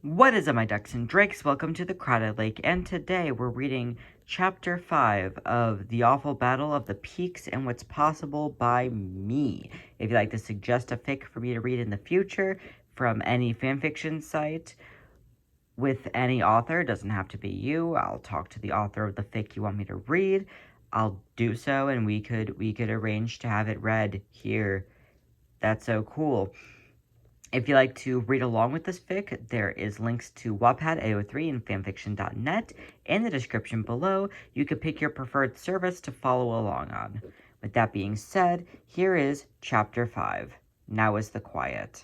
What is up, my ducks and drakes? Welcome to the Crowded Lake, and today we're reading Chapter 5 of The Awful Battle of the Pekes and What's Possible by me. If you'd like to suggest a fic for me to read in the future from any fanfiction site with any author, it doesn't have to be you. I'll talk to the author of the fic you want me to read. I'll do so, and we could arrange to have it read here. That's so cool. If you'd like to read along with this fic, there is links to Wattpad, AO3, and fanfiction.net in the description below. You could pick your preferred service to follow along on. With that being said, here is Chapter 5. Now is the quiet.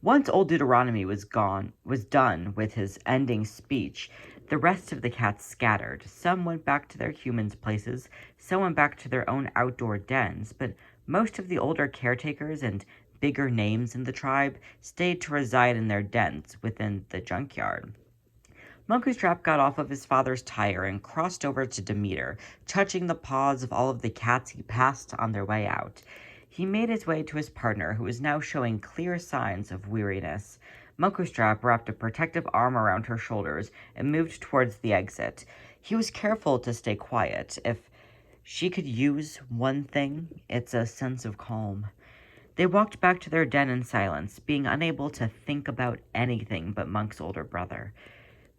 Once old Deuteronomy was done with his ending speech, the rest of the cats scattered. Some went back to their humans' places, some went back to their own outdoor dens, but most of the older caretakers and bigger names in the tribe stayed to reside in their dens within the junkyard. Munkustrap got off of his father's tire and crossed over to Demeter, touching the paws of all of the cats he passed on their way out. He made his way to his partner, who was now showing clear signs of weariness. Munkustrap wrapped a protective arm around her shoulders and moved towards the exit. He was careful to stay quiet. If she could use one thing, it's a sense of calm. They walked back to their den in silence, being unable to think about anything but Monk's older brother.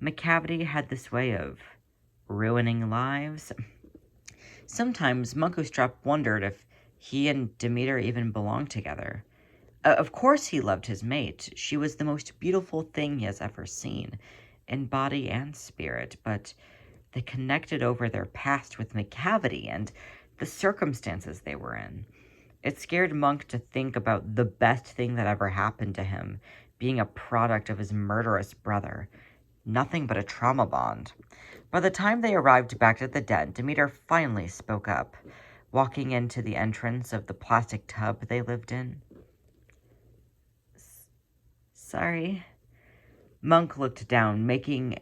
Macavity had this way of ruining lives. Sometimes Munkustrap wondered if he and Demeter even belonged together. Of course he loved his mate. She was the most beautiful thing he has ever seen, in body and spirit, but they connected over their past with Macavity and the circumstances they were in. It scared Monk to think about the best thing that ever happened to him, being a product of his murderous brother. Nothing but a trauma bond. By the time they arrived back at the den, Demeter finally spoke up, walking into the entrance of the plastic tub they lived in. Sorry. Monk looked down, making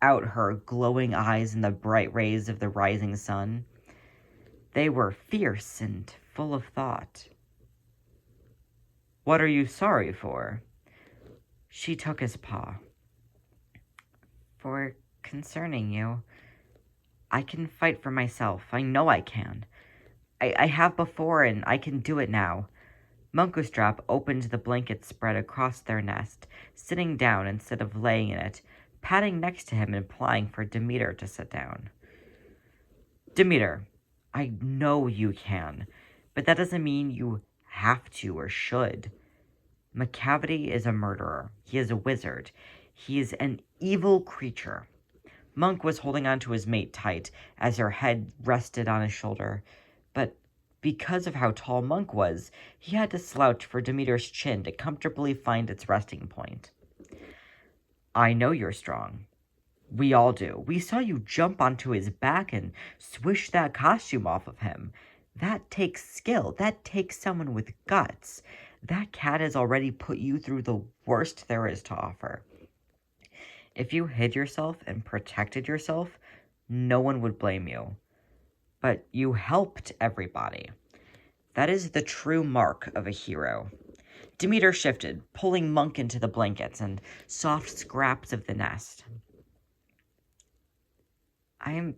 out her glowing eyes in the bright rays of the rising sun. They were fierce and full of thought. What are you sorry for? She took his paw. For concerning you. I can fight for myself. I know I can. I have before, and I can do it now. Munkustrap opened the blanket spread across their nest, sitting down instead of laying in it, patting next to him, implying for Demeter to sit down. Demeter, I know you can, but that doesn't mean you have to or should. Macavity is a murderer. He is a wizard. He is an evil creature. Monk was holding on to his mate tight as her head rested on his shoulder, but because of how tall Monk was, he had to slouch for Demeter's chin to comfortably find its resting point. I know you're strong. We all do. We saw you jump onto his back and swish that costume off of him. That takes skill. That takes someone with guts. That cat has already put you through the worst there is to offer. If you hid yourself and protected yourself, no one would blame you. But you helped everybody. That is the true mark of a hero. Demeter shifted, pulling Monk into the blankets and soft scraps of the nest. I'm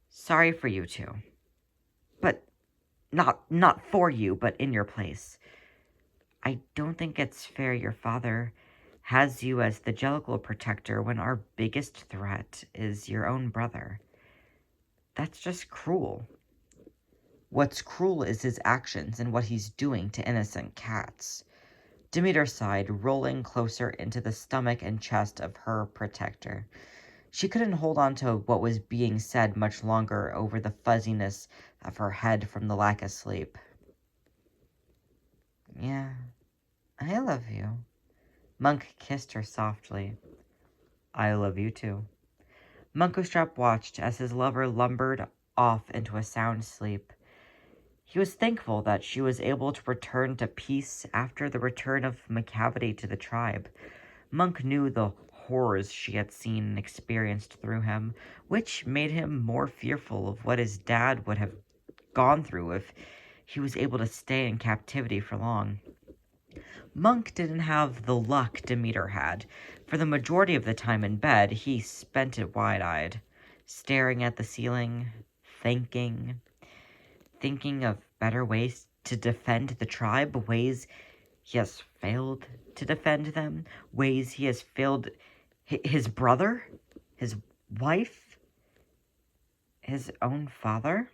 sorry for you two. But not for you, but in your place. I don't think it's fair your father has you as the Jellicle protector when our biggest threat is your own brother. That's just cruel. What's cruel is his actions and what he's doing to innocent cats. Demeter sighed, rolling closer into the stomach and chest of her protector. She couldn't hold on to what was being said much longer over the fuzziness of her head from the lack of sleep. Yeah, I love you. Monk kissed her softly. I love you too. Munkustrap watched as his lover lumbered off into a sound sleep. He was thankful that she was able to return to peace after the return of Macavity to the tribe. Monk knew the horrors she had seen and experienced through him, which made him more fearful of what his dad would have gone through if he was able to stay in captivity for long. Monk didn't have the luck Demeter had. For the majority of the time in bed, he spent it wide-eyed, staring at the ceiling, thinking of better ways to defend the tribe, ways he has failed to defend them, ways he has failed his brother, his wife, his own father.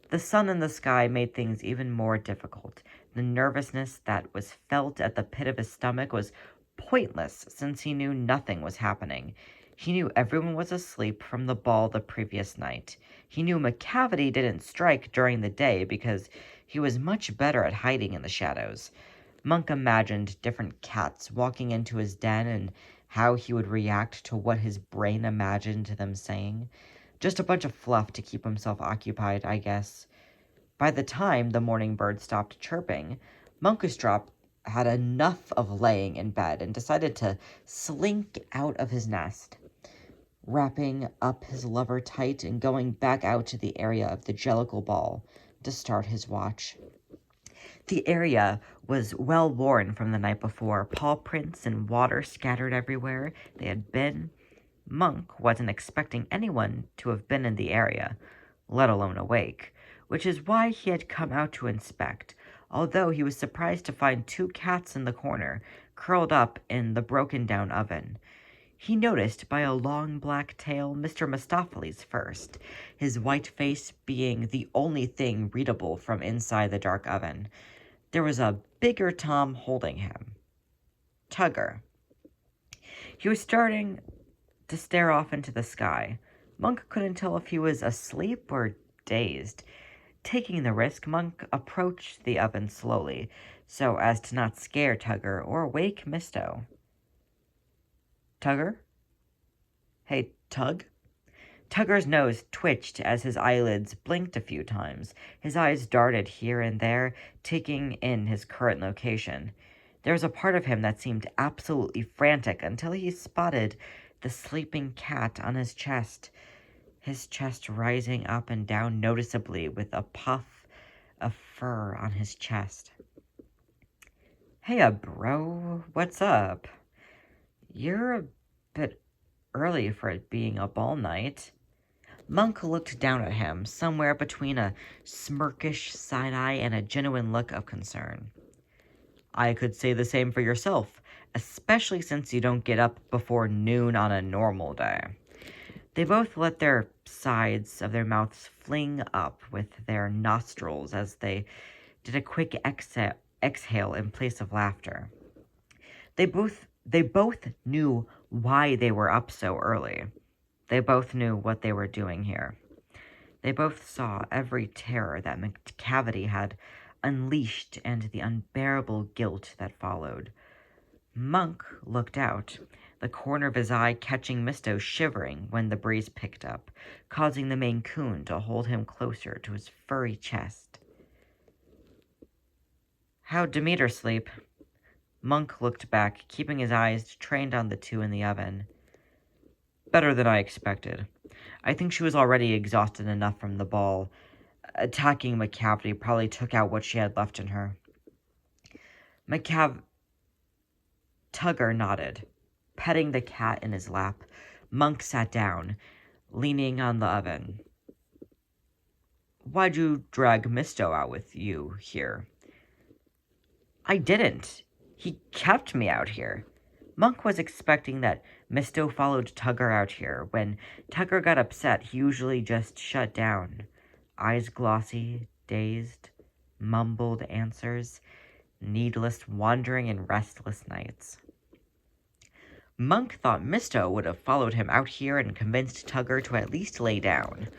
The sun in the sky made things even more difficult. The nervousness that was felt at the pit of his stomach was pointless since he knew nothing was happening. He knew everyone was asleep from the ball the previous night. He knew McCavity didn't strike during the day because he was much better at hiding in the shadows. Monk imagined different cats walking into his den and how he would react to what his brain imagined them saying. Just a bunch of fluff to keep himself occupied, I guess. By the time the morning bird stopped chirping, Munkustrap had enough of laying in bed and decided to slink out of his nest, wrapping up his lover tight and going back out to the area of the Jellicle Ball to start his watch. The area was well worn from the night before, paw prints and water scattered everywhere they had been. Monk wasn't expecting anyone to have been in the area, let alone awake, which is why he had come out to inspect, although he was surprised to find 2 cats in the corner, curled up in the broken-down oven. He noticed by a long black tail Mr. Mistopheles first, his white face being the only thing readable from inside the dark oven. There was a bigger Tom holding him. Tugger. He was starting to stare off into the sky. Monk couldn't tell if he was asleep or dazed. Taking the risk, Monk approached the oven slowly, so as to not scare Tugger or wake Misto. Tugger? Hey, Tug? Tugger's nose twitched as his eyelids blinked a few times. His eyes darted here and there, taking in his current location. There was a part of him that seemed absolutely frantic until he spotted the sleeping cat on his chest rising up and down noticeably with a puff of fur on his chest. Hey, bro, what's up? You're a bit early for it being a ball night. Monk looked down at him, somewhere between a smirkish side eye and a genuine look of concern. I could say the same for yourself, especially since you don't get up before noon on a normal day. They both let their sides of their mouths fling up with their nostrils as they did a quick exhale in place of laughter. They both knew why they were up so early. They both knew what they were doing here. They both saw every terror that McCavity had unleashed and the unbearable guilt that followed. Monk looked out, the corner of his eye catching Misto shivering when the breeze picked up, causing the Maine Coon to hold him closer to his furry chest. How'd Demeter sleep? Monk looked back, keeping his eyes trained on the 2 in the oven. Better than I expected. I think she was already exhausted enough from the ball. Attacking McCavity probably took out what she had left in her. Tugger nodded, petting the cat in his lap. Monk sat down, leaning on the oven. Why'd you drag Misto out with you here? I didn't. He kept me out here. Monk was expecting that Misto followed Tugger out here. When Tugger got upset, he usually just shut down. Eyes glossy, dazed, mumbled answers, needless wandering and restless nights. Monk thought Misto would have followed him out here and convinced Tugger to at least lay down.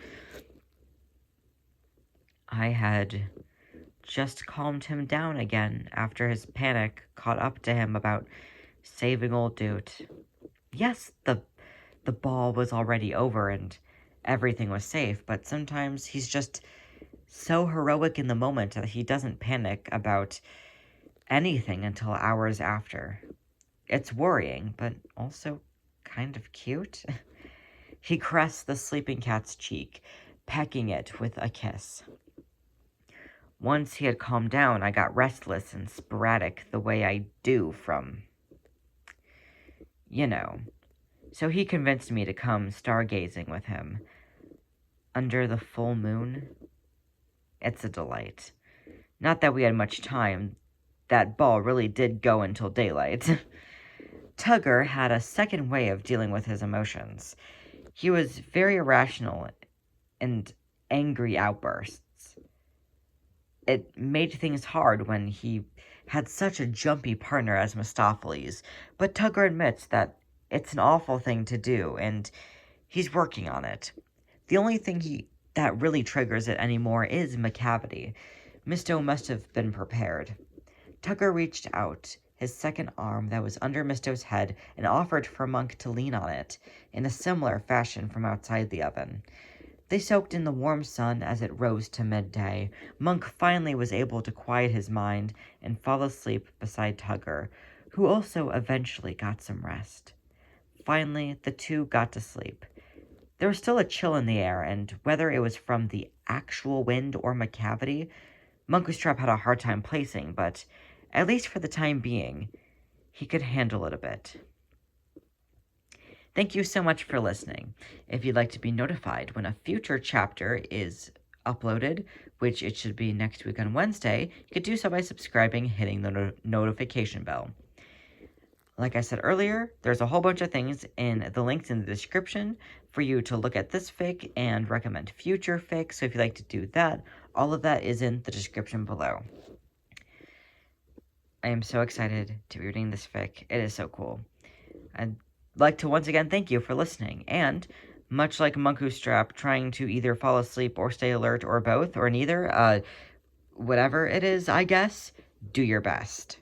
I had just calmed him down again after his panic caught up to him about saving old Doot. Yes, the ball was already over and everything was safe, but sometimes he's just so heroic in the moment that he doesn't panic about anything until hours after. It's worrying, but also kind of cute. He caressed the sleeping cat's cheek, pecking it with a kiss. Once he had calmed down, I got restless and sporadic the way I do from, So he convinced me to come stargazing with him. Under the full moon, it's a delight. Not that we had much time. That ball really did go until daylight. Tugger had a second way of dealing with his emotions. He was very irrational and angry outbursts. It made things hard when he had such a jumpy partner as Mistopheles, but Tugger admits that it's an awful thing to do, and he's working on it. The only thing that really triggers it anymore is Macavity. Misto must have been prepared. Tugger reached out his second arm that was under Misto's head and offered for Monk to lean on it, in a similar fashion from outside the oven. They soaked in the warm sun as it rose to midday. Monk finally was able to quiet his mind and fall asleep beside Tugger, who also eventually got some rest. Finally, the two got to sleep. There was still a chill in the air, and whether it was from the actual wind or Macavity, Munkustrap had a hard time placing, but at least for the time being, he could handle it a bit. Thank you so much for listening. If you'd like to be notified when a future chapter is uploaded, which it should be next week on Wednesday, you could do so by subscribing and hitting the notification bell. Like I said earlier, there's a whole bunch of things in the links in the description for you to look at this fic and recommend future fics. So if you'd like to do that, all of that is in the description below. I am so excited to be reading this fic. It is so cool. I'd like to once again thank you for listening, and much like Munkustrap trying to either fall asleep or stay alert or both or neither, whatever it is, I guess, do your best.